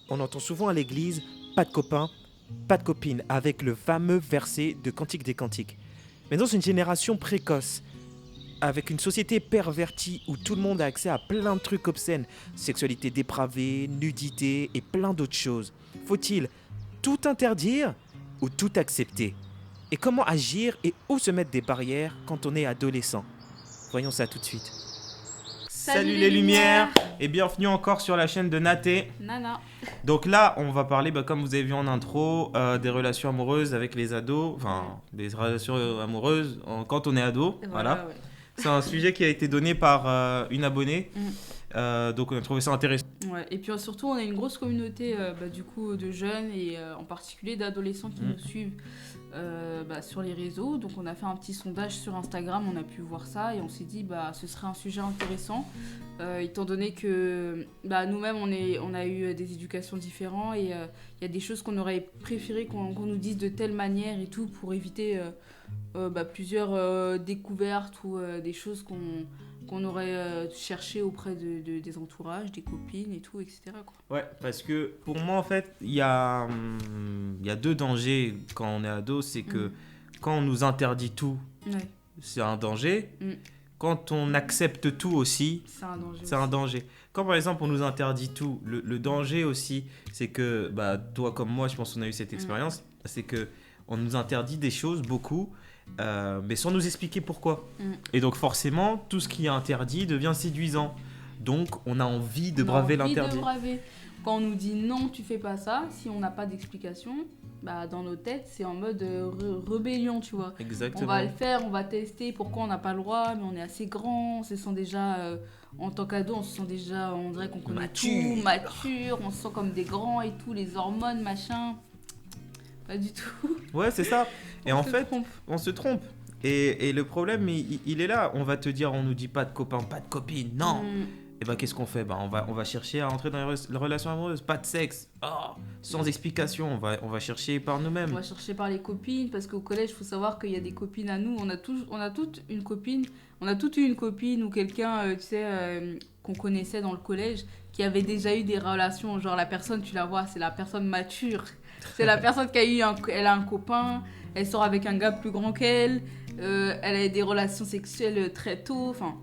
on entend souvent à l'église pas de copains, pas de copines, avec le fameux verset de Cantique des Cantiques. Mais dans une génération précoce, avec une société pervertie où tout le monde a accès à plein de trucs obscènes, sexualité dépravée, nudité et plein d'autres choses, faut-il tout interdire ou tout accepter? Et comment agir et où se mettre des barrières quand on est adolescent? Voyons ça tout de suite. Salut les lumières et bienvenue encore sur la chaîne de Naté. Nana. Donc là, on va parler, comme vous avez vu en intro, des relations amoureuses avec les ados, enfin des relations amoureuses quand on est ado, voilà. Ouais. C'est un sujet qui a été donné par une abonnée, donc on a trouvé ça intéressant. Ouais. Et puis surtout, on a une grosse communauté du coup, de jeunes et en particulier d'adolescents qui nous suivent sur les réseaux. Donc on a fait un petit sondage sur Instagram, on a pu voir ça et on s'est dit ce serait un sujet intéressant étant donné que nous-mêmes on a eu des éducations différentes et il y a des choses qu'on aurait préféré qu'on nous dise de telle manière et tout pour éviter plusieurs découvertes ou des choses qu'on aurait cherché auprès des entourages, des copines et tout, etc. quoi. Ouais, parce que pour moi, en fait, il y a deux dangers quand on est ado. C'est que quand on nous interdit tout, c'est un danger. Quand on accepte tout aussi, c'est un danger. Quand par exemple on nous interdit tout, le danger aussi, c'est que toi comme moi, je pense qu'on a eu cette expérience, c'est que on nous interdit des choses beaucoup, mais sans nous expliquer pourquoi. Et donc forcément, tout ce qui est interdit devient séduisant. Donc on a envie de braver l'interdit. Quand on nous dit non, tu fais pas ça, si on n'a pas d'explication, dans nos têtes, c'est en mode rébellion, tu vois. Exactement. On va le faire, on va tester pourquoi on n'a pas le droit, mais on est assez grand, on se sent déjà, en tant qu'ado, on se sent déjà, on dirait qu'on connaît tout, mature, on se sent comme des grands et tout, les hormones, machin. Pas du tout. Ouais, c'est ça. Et en fait, on se trompe. Et le problème, il est là. On va te dire, on nous dit pas de copains, pas de copines, non. Et qu'est-ce qu'on fait? On va chercher à entrer dans les relations amoureuses. Pas de sexe. Sans explication. On va chercher par nous-mêmes. On va chercher par les copines. Parce qu'au collège, il faut savoir qu'il y a des copines à nous. On a toute une copine. On a toute eu une copine ou quelqu'un, qu'on connaissait dans le collège, qui avait déjà eu des relations. Genre, la personne, tu la vois, c'est la personne mature. C'est la personne qui elle a un copain. Elle sort avec un gars plus grand qu'elle. Elle a des relations sexuelles très tôt. Enfin...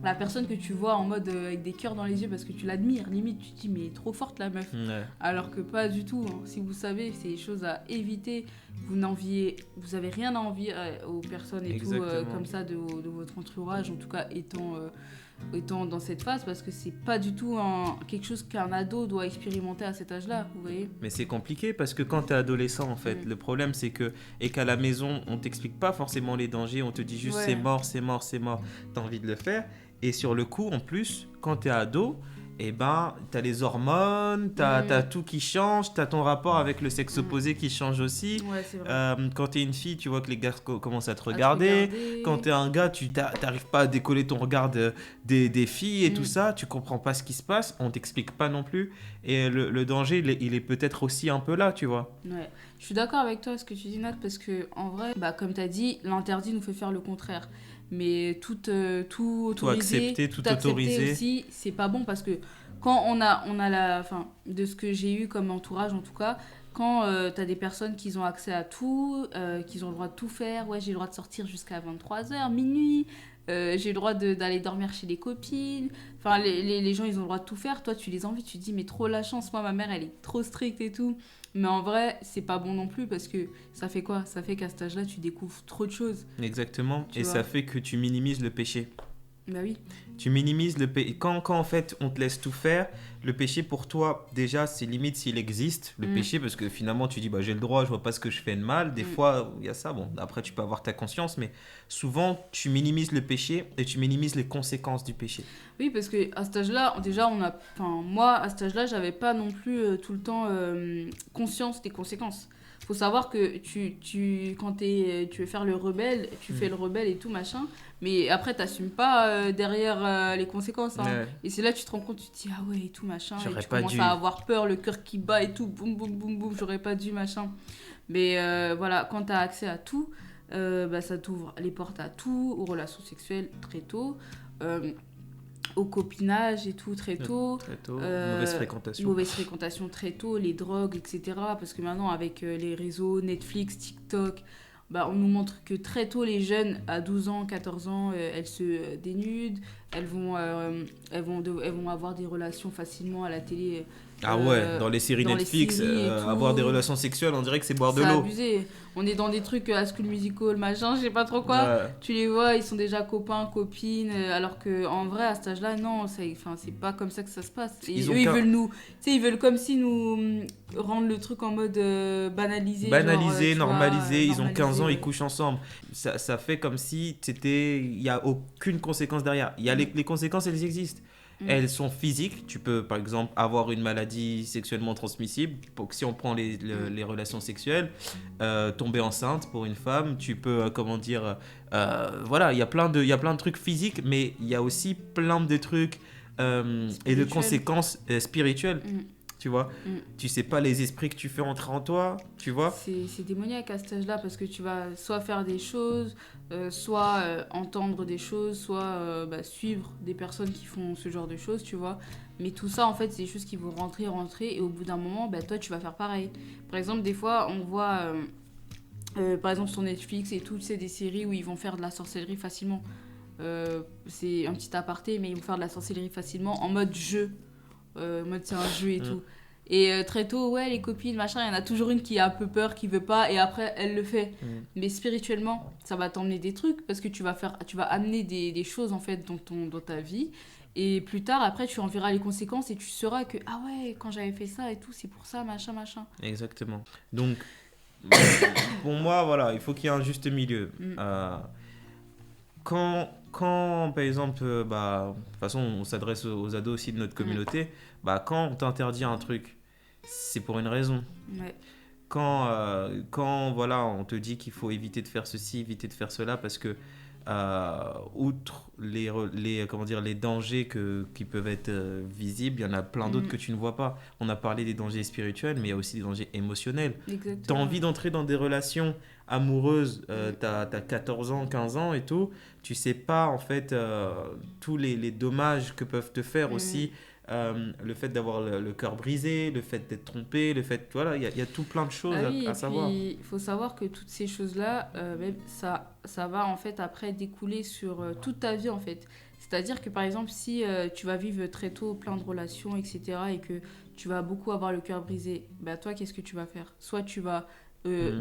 La personne que tu vois en mode avec des cœurs dans les yeux parce que tu l'admires, limite tu te dis mais elle est trop forte la meuf. Alors que pas du tout, hein. Si vous savez, c'est des choses à éviter. Vous avez rien à envier aux personnes et tout comme ça de votre entourage, en tout cas étant dans cette phase, parce que c'est pas du tout quelque chose qu'un ado doit expérimenter à cet âge-là, vous voyez. Mais c'est compliqué parce que quand t'es adolescent, en fait, le problème c'est qu'à la maison, on t'explique pas forcément les dangers, on te dit juste c'est mort, t'as envie de le faire. Et sur le coup, en plus, quand t'es ado, t'as les hormones, t'as tout qui change, t'as ton rapport avec le sexe opposé qui change aussi. Ouais, c'est vrai. Quand t'es une fille, tu vois que les gars commencent à te regarder. Quand t'es un gars, t'arrives pas à décoller ton regard des filles et tout ça. Tu comprends pas ce qui se passe, on t'explique pas non plus. Et le danger, il est peut-être aussi un peu là, tu vois. Ouais, je suis d'accord avec toi ce que tu dis, Nat, parce que en vrai, comme t'as dit, l'interdit nous fait faire le contraire. Mais tout autoriser, tout autoriser aussi, c'est pas bon parce que quand on a de ce que j'ai eu comme entourage en tout cas, quand t'as des personnes qui ont accès à tout, qui ont le droit de tout faire, j'ai le droit de sortir jusqu'à 23h, minuit, j'ai le droit d'aller dormir chez les copines, enfin les gens ils ont le droit de tout faire, toi tu les envies, tu te dis mais trop la chance, moi ma mère elle est trop stricte et tout. Mais en vrai, c'est pas bon non plus parce que ça fait quoi? Ça fait qu'à cet âge-là, tu découvres trop de choses. Exactement. Et ça fait que tu minimises le péché. Bah oui. Tu minimises le péché. Quand en fait on te laisse tout faire, le péché pour toi, déjà, c'est limite s'il existe, le péché, parce que finalement tu dis j'ai le droit, je vois pas ce que je fais de mal. Des fois, il y a ça. Bon, après tu peux avoir ta conscience, mais souvent tu minimises le péché et tu minimises les conséquences du péché. Oui, parce qu'à cet âge-là, déjà, moi, à cet âge-là, j'avais pas non plus tout le temps conscience des conséquences. Faut savoir que quand tu veux faire le rebelle, tu fais le rebelle et tout, machin, mais après, t'assumes pas derrière les conséquences. Hein. Ouais. Et c'est là que tu te rends compte, tu te dis, ah ouais, et tout, machin, et tu commences à avoir peur, le cœur qui bat et tout, boum, boum, boum, boum, j'aurais pas dû, machin. Mais voilà, quand t'as accès à tout, ça t'ouvre les portes à tout, aux relations sexuelles très tôt. au copinage et tout très tôt. Très tôt, mauvaise fréquentation. Mauvaise fréquentation très tôt, les drogues, etc. Parce que maintenant, avec les réseaux Netflix, TikTok, on nous montre que très tôt, les jeunes, à 12 ans, 14 ans, elles se dénudent, elles vont avoir des relations facilement à la télé. Ah ouais, dans les séries Netflix, avoir des relations sexuelles, on dirait que c'est boire de l'eau. C'est abusé. On est dans des trucs High School Musical, machin, je sais pas trop quoi. Ouais. Tu les vois, ils sont déjà copains, copines, alors qu'en vrai, à cet âge-là, non, c'est pas comme ça que ça se passe. Et ils veulent comme si nous rendre le truc en mode banalisé. Normalisé, ils ont 15 ans, ils couchent ensemble. Ça fait comme si il n'y a aucune conséquence derrière. Il y a les conséquences, elles existent. Elles sont physiques. Tu peux, par exemple, avoir une maladie sexuellement transmissible. Si on prend les relations sexuelles, tomber enceinte pour une femme, tu peux, voilà, il y a plein de trucs physiques, mais il y a aussi plein de trucs et de conséquences spirituelles. Tu vois, tu sais pas les esprits que tu fais entrer en toi, tu vois. C'est démoniaque à cet âge-là parce que tu vas soit faire des choses, soit entendre des choses, soit suivre des personnes qui font ce genre de choses, tu vois. Mais tout ça, en fait, c'est des choses qui vont rentrer, et au bout d'un moment, toi, tu vas faire pareil. Par exemple, des fois, on voit, par exemple, sur Netflix et tout, c'est des séries où ils vont faire de la sorcellerie facilement. C'est un petit aparté, mais ils vont faire de la sorcellerie facilement en mode jeu. Mode c'est un jeu et tout. Et très tôt, les copines, machin, il y en a toujours une qui a un peu peur, qui veut pas, et après elle le fait. Mais spirituellement, ça va t'emmener des trucs parce que tu vas amener des choses en fait dans ta vie. Et plus tard, après, tu en verras les conséquences et tu sauras que ah ouais, quand j'avais fait ça et tout, c'est pour ça, machin. Exactement. Donc, pour moi, voilà, il faut qu'il y ait un juste milieu. Quand, par exemple, de toute façon, on s'adresse aux ados aussi de notre communauté, quand on t'interdit un truc, c'est pour une raison. Ouais. Quand voilà, on te dit qu'il faut éviter de faire ceci, éviter de faire cela, parce que, outre les dangers qui peuvent être visibles, il y en a plein d'autres que tu ne vois pas. On a parlé des dangers spirituels, mais il y a aussi des dangers émotionnels. Tu as envie d'entrer dans des relations amoureuses, t'as 14 ans, 15 ans et tout, tu sais pas en fait tous les dommages que peuvent te faire aussi, le fait d'avoir le cœur brisé, le fait d'être trompé, le fait, voilà, il y a tout plein de choses à savoir. Il faut savoir que toutes ces choses-là, ça va en fait après découler sur toute ta vie en fait. C'est-à-dire que par exemple, si tu vas vivre très tôt plein de relations, etc., et que tu vas beaucoup avoir le cœur brisé, toi, qu'est-ce que tu vas faire ? Soit tu vas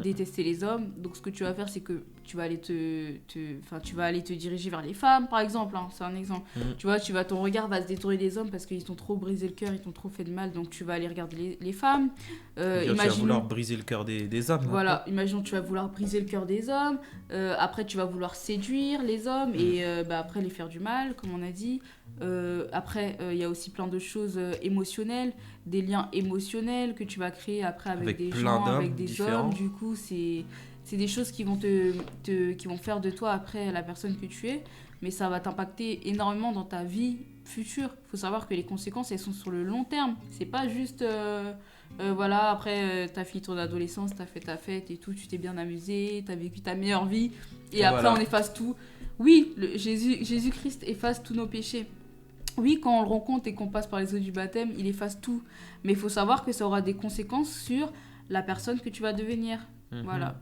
détester les hommes, donc ce que tu vas faire, c'est que tu vas aller tu vas aller te diriger vers les femmes, par exemple, c'est un exemple. Tu vois, ton regard va se détourner des hommes parce qu'ils t'ont trop brisé le cœur, ils t'ont trop fait de mal, donc tu vas aller regarder les femmes. Tu vas vouloir briser le cœur des hommes. Voilà, imaginons tu vas vouloir briser le cœur des hommes, après tu vas vouloir séduire les hommes et après les faire du mal, comme on a dit. Après, il y a aussi plein de choses émotionnelles, des liens émotionnels que tu vas créer après avec des gens, avec des différents hommes. Du coup, c'est des choses qui vont qui vont faire de toi après la personne que tu es, mais ça va t'impacter énormément dans ta vie future. Il faut savoir que les conséquences, elles sont sur le long terme. C'est pas juste voilà, après t'as fini ton adolescence, t'as fait ta fête et tout, tu t'es bien amusé, t'as vécu ta meilleure vie et après on efface tout. Oui, Jésus-Christ efface tous nos péchés. Oui, quand on le rencontre et qu'on passe par les eaux du baptême, il efface tout. Mais il faut savoir que ça aura des conséquences sur la personne que tu vas devenir. Voilà.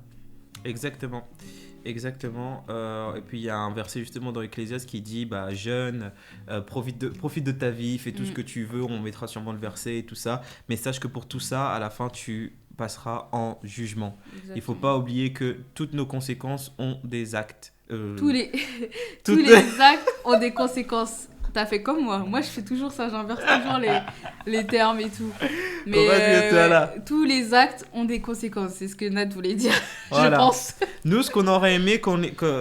Exactement. Et puis il y a un verset justement dans Ecclésiaste qui dit jeune, profite de ta vie, fais tout ce que tu veux, on mettra sûrement le verset et tout ça, mais sache que pour tout ça, à la fin tu passeras en jugement. Exactement. Il faut pas oublier que toutes nos conséquences ont des actes. Tous les actes ont des conséquences. T'as fait comme moi. Moi, je fais toujours ça. J'inverse toujours les termes et tout. Mais tous les actes ont des conséquences. C'est ce que Nat voulait dire, voilà. Je pense. Nous, ce qu'on aurait aimé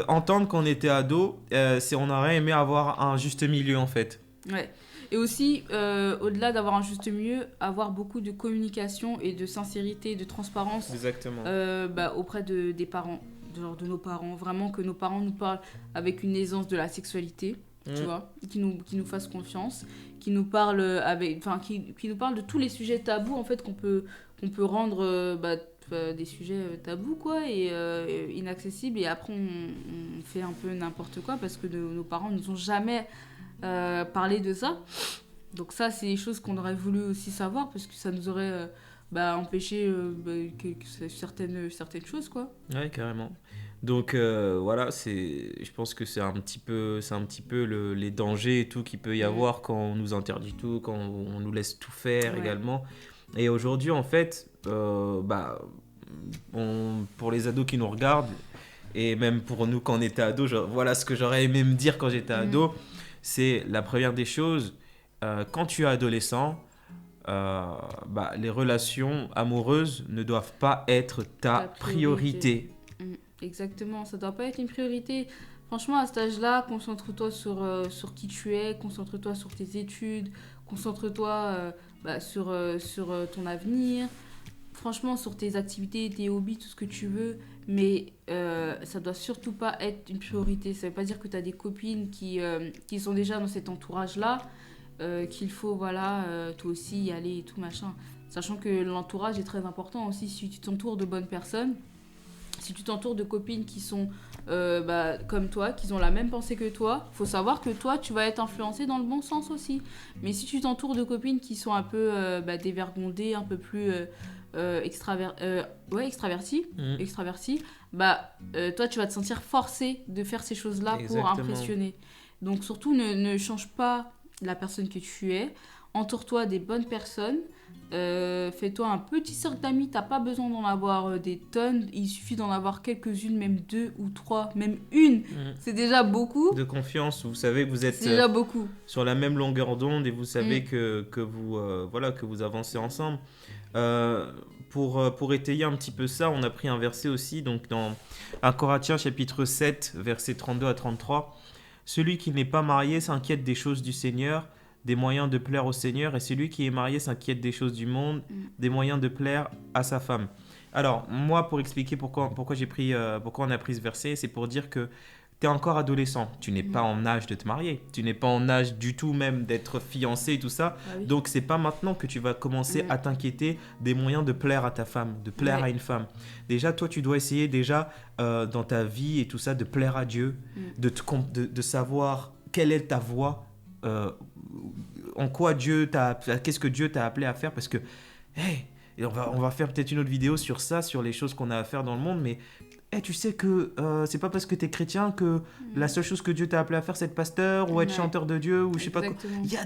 entendre quand on était ado, c'est on aurait aimé avoir un juste milieu, en fait. Ouais. Et aussi, au-delà d'avoir un juste milieu, avoir beaucoup de communication et de sincérité, de transparence. Exactement. Auprès des parents, de nos parents. Vraiment que nos parents nous parlent avec une aisance de la sexualité. Tu vois, qui nous fasse confiance, qui nous parle qui nous parle de tous les sujets tabous en fait qu'on peut rendre des sujets tabous quoi et inaccessibles, et après on fait un peu n'importe quoi parce que nos parents nous ont jamais parler de ça. Donc ça, c'est des choses qu'on aurait voulu aussi savoir parce que ça nous aurait empêché certaines choses, quoi. Ouais, carrément. Donc voilà, je pense que c'est un petit peu les dangers et tout qu'il peut y avoir quand on nous interdit tout, quand on nous laisse tout faire également. Et aujourd'hui, en fait, pour les ados qui nous regardent, et même pour nous quand on était ados, voilà ce que j'aurais aimé me dire quand j'étais ado, c'est la première des choses, quand tu es adolescent, les relations amoureuses ne doivent pas être ta priorité. Exactement, ça doit pas être une priorité. Franchement, à cet âge-là, concentre-toi sur qui tu es, concentre-toi sur tes études, concentre-toi sur ton avenir, franchement, sur tes activités, tes hobbies, tout ce que tu veux. Mais ça doit surtout pas être une priorité. Ça veut pas dire que tu as des copines qui sont déjà dans cet entourage-là, qu'il faut, toi aussi y aller et tout, machin. Sachant que l'entourage est très important aussi. Si tu t'entoures de bonnes personnes, si tu t'entoures de copines qui sont comme toi, qui ont la même pensée que toi, faut savoir que toi, tu vas être influencé dans le bon sens aussi. Mais si tu t'entoures de copines qui sont un peu dévergondées, un peu plus extraverties, toi, tu vas te sentir forcé de faire ces choses-là. Exactement. Pour impressionner. Donc surtout, ne change pas la personne que tu es. Entoure-toi des bonnes personnes. Fais-toi un petit cercle d'amis, t'as pas besoin d'en avoir des tonnes, il suffit d'en avoir quelques-unes, même 2 ou 3, même une, c'est déjà beaucoup. De confiance, vous savez que vous êtes déjà beaucoup. Sur la même longueur d'onde et vous savez que vous avancez ensemble. Pour étayer un petit peu ça, on a pris un verset aussi, donc dans 1 Corinthiens chapitre 7, versets 32 à 33. Celui qui n'est pas marié s'inquiète des choses du Seigneur, des moyens de plaire au Seigneur, et celui qui est marié s'inquiète des choses du monde, des moyens de plaire à sa femme. Alors, moi, pour expliquer pourquoi on a pris ce verset, c'est pour dire que tu es encore adolescent, tu n'es pas en âge de te marier, tu n'es pas en âge du tout même d'être fiancé et tout ça, donc c'est pas maintenant que tu vas commencer à t'inquiéter des moyens de plaire à ta femme, de plaire à une femme. Déjà, toi, tu dois essayer dans ta vie et tout ça, de plaire à Dieu, de savoir quelle est ta voie, en quoi qu'est-ce que Dieu t'a appelé à faire, parce que et on va faire peut-être une autre vidéo sur ça, sur les choses qu'on a à faire dans le monde, mais tu sais que c'est pas parce que t'es chrétien que la seule chose que Dieu t'a appelé à faire c'est être pasteur ou être chanteur de Dieu ou je sais pas quoi. Il y a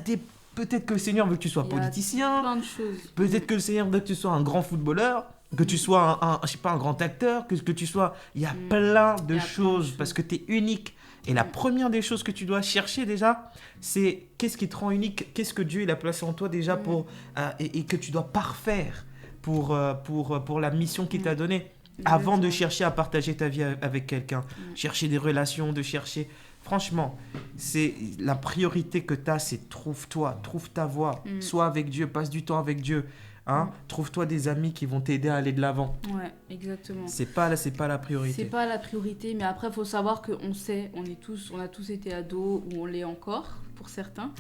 peut-être que le Seigneur veut que tu sois politicien, plein de choses. Peut-être que le Seigneur veut que tu sois un grand footballeur, que tu sois un grand acteur, que tu sois, il y a plein de choses parce que t'es unique. Et la première des choses que tu dois chercher déjà, c'est qu'est-ce qui te rend unique, qu'est-ce que Dieu il a placé en toi déjà et que tu dois parfaire pour la mission qu'il t'a donnée. Avant de chercher à partager ta vie avec quelqu'un, chercher des relations, franchement, c'est la priorité que tu as, c'est trouve ta voie, sois avec Dieu, passe du temps avec Dieu. Trouve-toi des amis qui vont t'aider à aller de l'avant. Ouais, exactement. C'est pas la priorité. C'est pas la priorité, mais après, il faut savoir qu'on sait, on a tous été ados, ou on l'est encore, pour certains.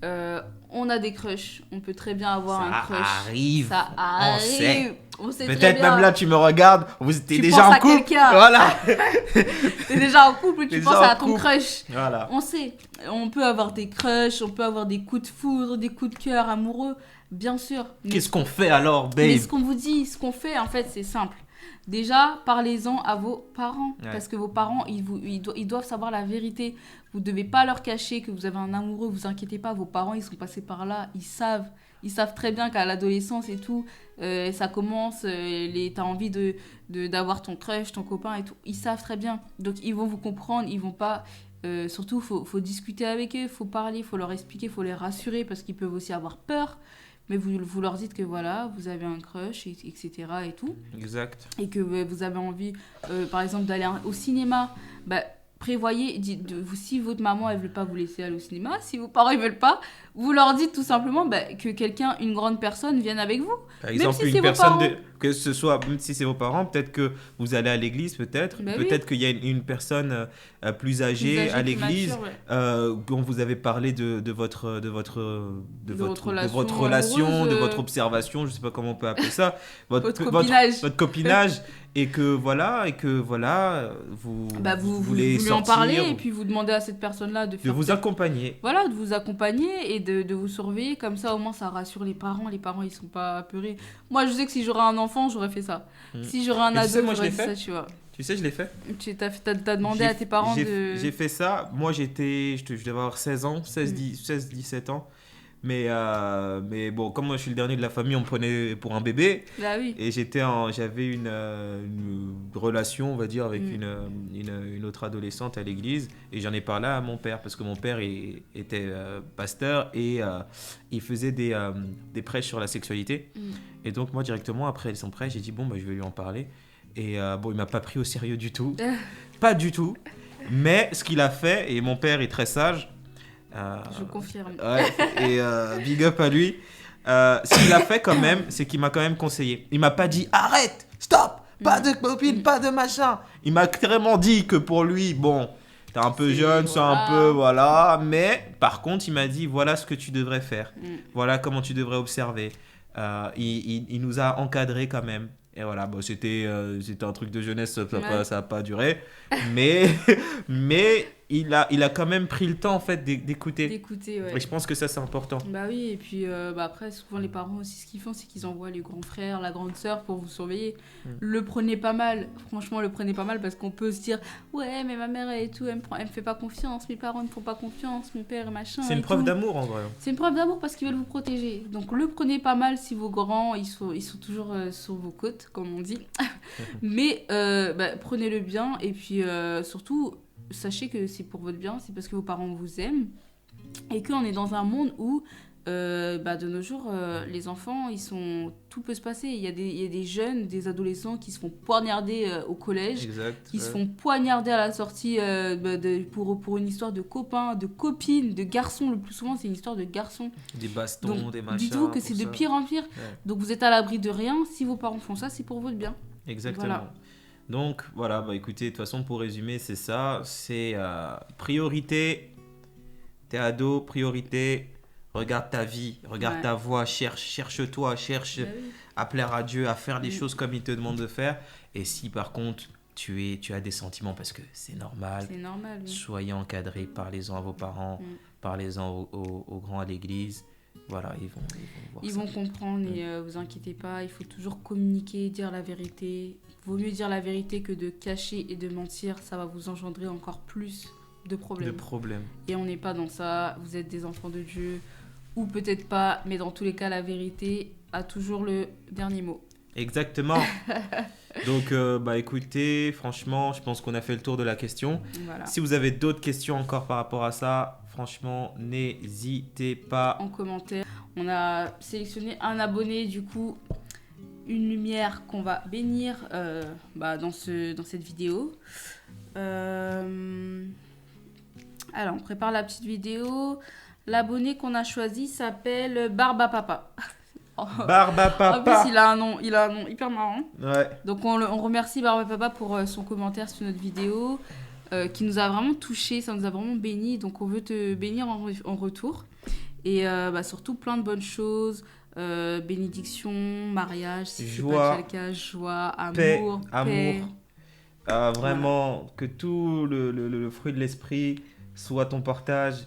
On a des crushs, on peut très bien avoir un crush. Ça arrive. On sait peut-être même là, tu me regardes, vous étiez déjà en couple. Voilà. T'es déjà en couple, tu penses à ton crush. Voilà. On sait, on peut avoir des crushs, on peut avoir des coups de foudre, des coups de cœur amoureux, bien sûr. Qu'est-ce qu'on fait alors, babe? Mais ce qu'on fait, en fait, c'est simple. Déjà, parlez-en à vos parents, parce que vos parents, ils doivent savoir la vérité. Vous ne devez pas leur cacher que vous avez un amoureux, vous inquiétez pas, vos parents, ils sont passés par là, ils savent très bien qu'à l'adolescence et tout, ça commence, t'as envie d'avoir ton crush, ton copain et tout, ils savent très bien. Donc, ils vont vous comprendre, ils vont pas... surtout, faut discuter avec eux, il faut parler, il faut leur expliquer, il faut les rassurer, parce qu'ils peuvent aussi avoir peur. Mais vous leur dites que voilà, vous avez un crush, etc. et tout. Exact. Et que vous avez envie, par exemple, d'aller au cinéma. Prévoyez, si votre maman elle veut pas vous laisser aller au cinéma, si vos parents ils veulent pas, vous leur dites tout simplement que une grande personne vienne avec vous. Par exemple, une personne que ce soit, même si c'est vos parents, peut-être que vous allez à l'église, peut-être qu'il y a une personne plus âgée à l'église, dont vous avez parlé de votre relation, de votre observation, je sais pas comment on peut appeler ça, votre copinage. Et que voilà, vous voulez lui en parler et puis vous demandez à cette personne-là de vous accompagner. Voilà, de vous accompagner et de vous surveiller. Comme ça, au moins, ça rassure les parents. Les parents, ils sont pas apeurés. Moi, je sais que si j'aurais un enfant, j'aurais fait ça. Si j'aurais un ado, j'aurais fait ça, tu vois. Tu sais, je l'ai fait. T'as demandé à tes parents de... J'ai fait ça. Moi, je devais avoir 16 ans, 17 ans. Mais bon, comme moi je suis le dernier de la famille, on me prenait pour un bébé. Bah oui. Et j'avais une relation, on va dire, avec une autre adolescente à l'église. Et j'en ai parlé à mon père, parce que mon père était pasteur et il faisait des prêches sur la sexualité. Et donc moi, directement, après son prêche, j'ai dit, bon, bah, je vais lui en parler. Et bon, il m'a pas pris au sérieux du tout. Pas du tout. Mais ce qu'il a fait, et mon père est très sage... je confirme. Ouais, et big up à lui. Ce qu'il a fait quand même, c'est qu'il m'a quand même conseillé. Il m'a pas dit arrête, stop, pas de copine, pas de machin. Il m'a clairement dit que pour lui, bon, t'es un peu jeune, c'est un peu voilà. Mais par contre, il m'a dit voilà ce que tu devrais faire. Voilà comment tu devrais observer. Il nous a encadrés quand même. Et voilà, bon, c'était un truc de jeunesse, ça n'a pas duré. Mais il a quand même pris le temps en fait d'écouter. Ouais. Et je pense que ça, c'est important. Bah oui, et puis après, souvent les parents aussi, ce qu'ils font, c'est qu'ils envoient les grands frères, la grande sœur pour vous surveiller. Le prenez pas mal, franchement, le prenez pas mal parce qu'on peut se dire ouais, mais ma mère et tout, elle me fait pas confiance, mes parents ne me font pas confiance, mon père machin. C'est une preuve d'amour en vrai. C'est une preuve d'amour parce qu'ils veulent vous protéger. Donc le prenez pas mal si vos grands, ils sont toujours sur vos côtes, comme on dit. Mais prenez-le bien et puis surtout, sachez que c'est pour votre bien, c'est parce que vos parents vous aiment et qu'on est dans un monde où de nos jours les enfants tout peut se passer. Il y a des jeunes, des adolescents qui se font poignarder au collège, qui se font poignarder à la sortie pour une histoire de copains, de copines, de garçons. Le plus souvent c'est une histoire de garçons, des bastons, donc, des machins. Dites-vous que c'est de pire en pire. Donc vous êtes à l'abri de rien. Si vos parents font ça, c'est pour votre bien. Exactement. Voilà. Donc voilà, bah écoutez, de toute façon pour résumer, c'est ça, c'est priorité, t'es ado, priorité, regarde ta vie, regarde ta voie, cherche-toi, cherche à plaire à Dieu, à faire les choses comme il te demande de faire. Et si par contre tu as des sentiments, parce que c'est normal, soyez encadrés, parlez-en à vos parents, parlez-en aux grands à l'église. Voilà, ils vont comprendre et vous inquiétez pas, il faut toujours communiquer, dire la vérité. Vaut mieux dire la vérité que de cacher et de mentir, ça va vous engendrer encore plus de problèmes. Et on n'est pas dans ça, vous êtes des enfants de Dieu, ou peut-être pas, mais dans tous les cas, la vérité a toujours le dernier mot. Exactement. Donc, écoutez, franchement, je pense qu'on a fait le tour de la question. Voilà. Si vous avez d'autres questions encore par rapport à ça, franchement, n'hésitez pas. En commentaire. On a sélectionné un abonné, du coup, une lumière qu'on va bénir dans cette vidéo. Alors, on prépare la petite vidéo. L'abonné qu'on a choisi s'appelle Barbapapa. Barbapapa. En plus, il a un nom hyper marrant. Ouais. Donc, on remercie Barbapapa pour son commentaire sur notre vidéo, qui nous a vraiment touchés, ça nous a vraiment bénis. Donc, on veut te bénir en retour. Et surtout, plein de bonnes choses. Bénédiction, mariage, si joie, c'est pas le cas, joie, amour, paix. Vraiment, que tout le fruit de l'esprit soit ton partage,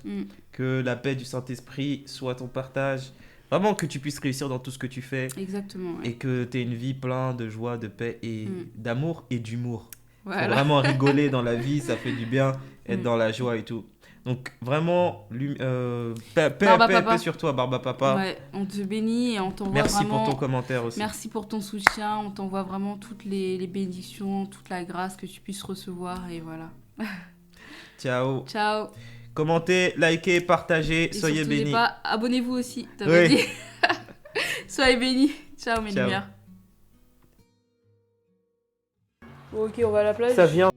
que la paix du Saint-Esprit soit ton partage. Vraiment que tu puisses réussir dans tout ce que tu fais. Exactement. Ouais. Et que tu aies une vie pleine de joie, de paix et d'amour et d'humour. Voilà. Faut vraiment rigoler dans la vie, ça fait du bien, être dans la joie et tout. Donc vraiment, paix sur toi, Barbapapa. Ouais, on te bénit et on t'envoie Merci vraiment... pour ton commentaire aussi. Merci pour ton soutien, on t'envoie vraiment toutes les bénédictions, toute la grâce que tu puisses recevoir et voilà. Ciao. Ciao. Commentez, likez, partagez, soyez bénis. Abonnez-vous aussi, t'avais dit. Soyez bénis. Ciao mes lumières. Bon, ok, on va à la plage. Ça vient.